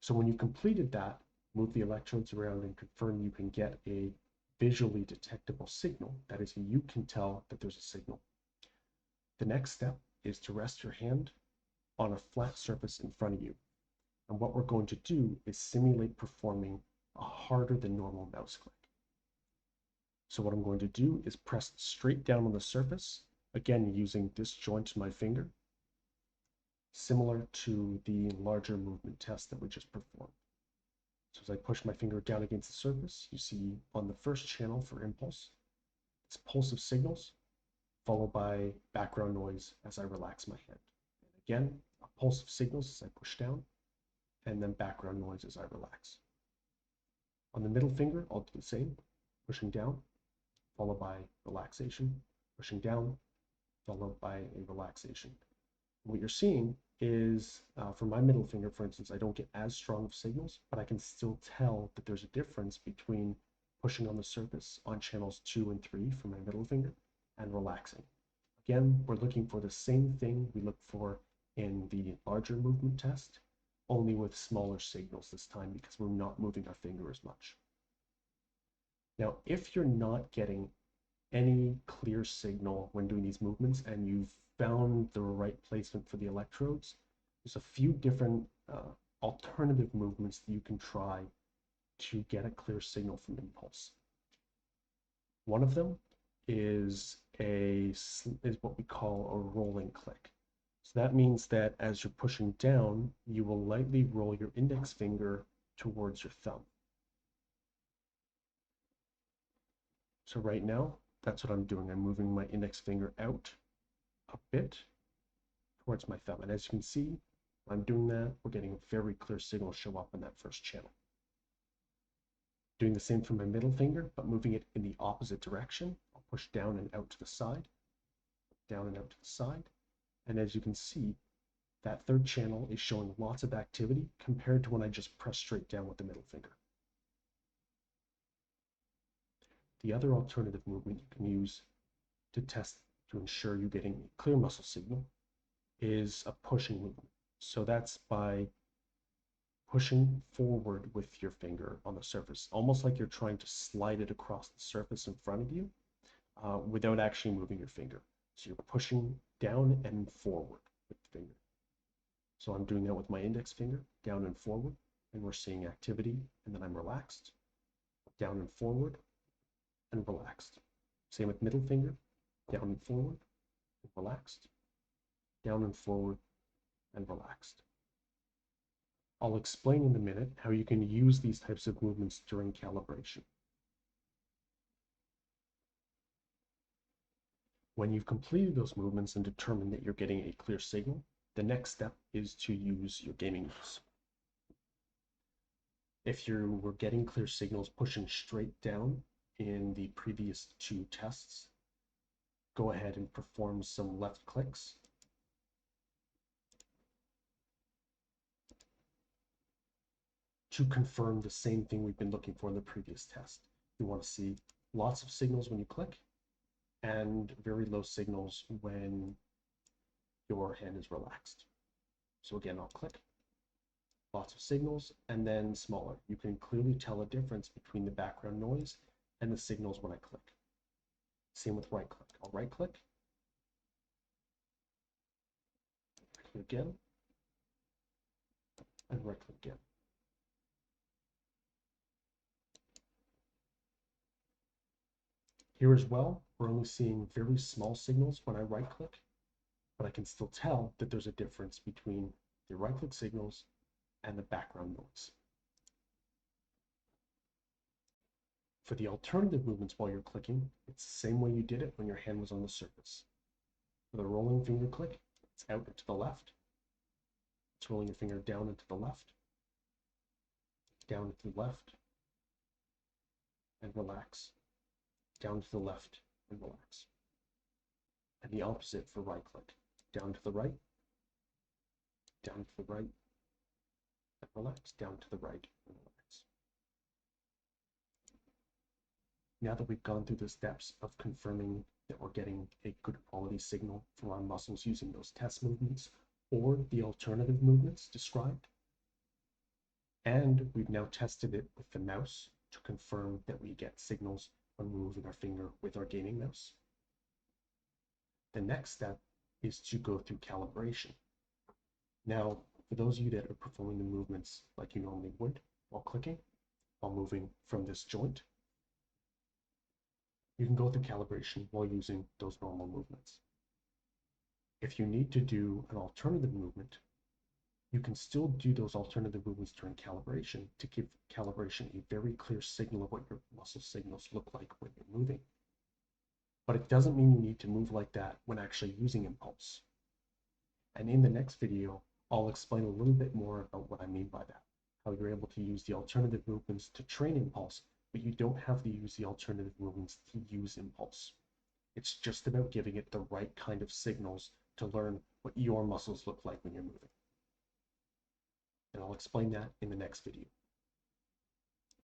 So when you've completed that, move the electrodes around and confirm you can get a visually detectable signal. That is, you can tell that there's a signal. The next step is to rest your hand on a flat surface in front of you. And what we're going to do is simulate performing a harder than normal mouse click. So what I'm going to do is press straight down on the surface, again using this joint in my finger, similar to the larger movement test that we just performed. So as I push my finger down against the surface, you see on the first channel for impulse, it's pulse of signals, followed by background noise as I relax my hand. And again, a pulse of signals as I push down, and then background noise as I relax. On the middle finger, I'll do the same, pushing down, followed by relaxation, pushing down, followed by a relaxation. What you're seeing is, for my middle finger, for instance, I don't get as strong of signals, but I can still tell that there's a difference between pushing on the surface on channels 2 and 3 for my middle finger and relaxing. Again, we're looking for the same thing we look for in the larger movement test, only with smaller signals this time because we're not moving our finger as much. Now, if you're not getting any clear signal when doing these movements and you've found the right placement for the electrodes, there's a few different alternative movements that you can try to get a clear signal from impulse. One of them is what we call a rolling click. So that means that as you're pushing down, you will lightly roll your index finger towards your thumb. So right now, that's what I'm doing. I'm moving my index finger out a bit towards my thumb. And as you can see, I'm doing that. We're getting a very clear signal show up in that first channel. Doing the same for my middle finger, but moving it in the opposite direction. I'll push down and out to the side, down and out to the side. And as you can see, that third channel is showing lots of activity compared to when I just press straight down with the middle finger. The other alternative movement you can use to test to ensure you're getting a clear muscle signal is a pushing movement. So that's by pushing forward with your finger on the surface, almost like you're trying to slide it across the surface in front of you without actually moving your finger. So you're pushing down and forward with the finger. So I'm doing that with my index finger, down and forward, and we're seeing activity, and then I'm relaxed, down and forward, and relaxed. Same with middle finger, down and forward, and relaxed, down and forward, and relaxed. I'll explain in a minute how you can use these types of movements during calibration. When you've completed those movements and determined that you're getting a clear signal, the next step is to use your gaming mouse. If you were getting clear signals pushing straight down in the previous two tests, go ahead and perform some left clicks. To confirm the same thing we've been looking for in the previous test. You want to see lots of signals when you click and very low signals when your hand is relaxed. So again, I'll click, lots of signals, and then smaller. You can clearly tell a difference between the background noise and the signals when I click. Same with right click. I'll right click, click again, and right click again. Here as well, we're only seeing very small signals when I right click, but I can still tell that there's a difference between the right click signals and the background noise. For the alternative movements while you're clicking, it's the same way you did it when your hand was on the surface. For the rolling finger click, it's out and to the left. It's rolling your finger down and to the left, down and to the left, and relax, down to the left, and relax. And the opposite for right click, down to the right, down to the right, and relax, down to the right, and relax. Now that we've gone through the steps of confirming that we're getting a good quality signal from our muscles using those test movements or the alternative movements described, And we've now tested it with the mouse to confirm that we get signals when moving our finger with our gaming mouse. The next step is to go through calibration. Now, for those of you that are performing the movements like you normally would while clicking, while moving from this joint, you can go through calibration while using those normal movements. If you need to do an alternative movement, you can still do those alternative movements during calibration to give calibration a very clear signal of what your muscle signals look like when you're moving. But it doesn't mean you need to move like that when actually using impulse. And in the next video, I'll explain a little bit more about what I mean by that, how you're able to use the alternative movements to train impulse, but you don't have to use the alternative movements to use impulse. It's just about giving it the right kind of signals to learn what your muscles look like when you're moving. And I'll explain that in the next video.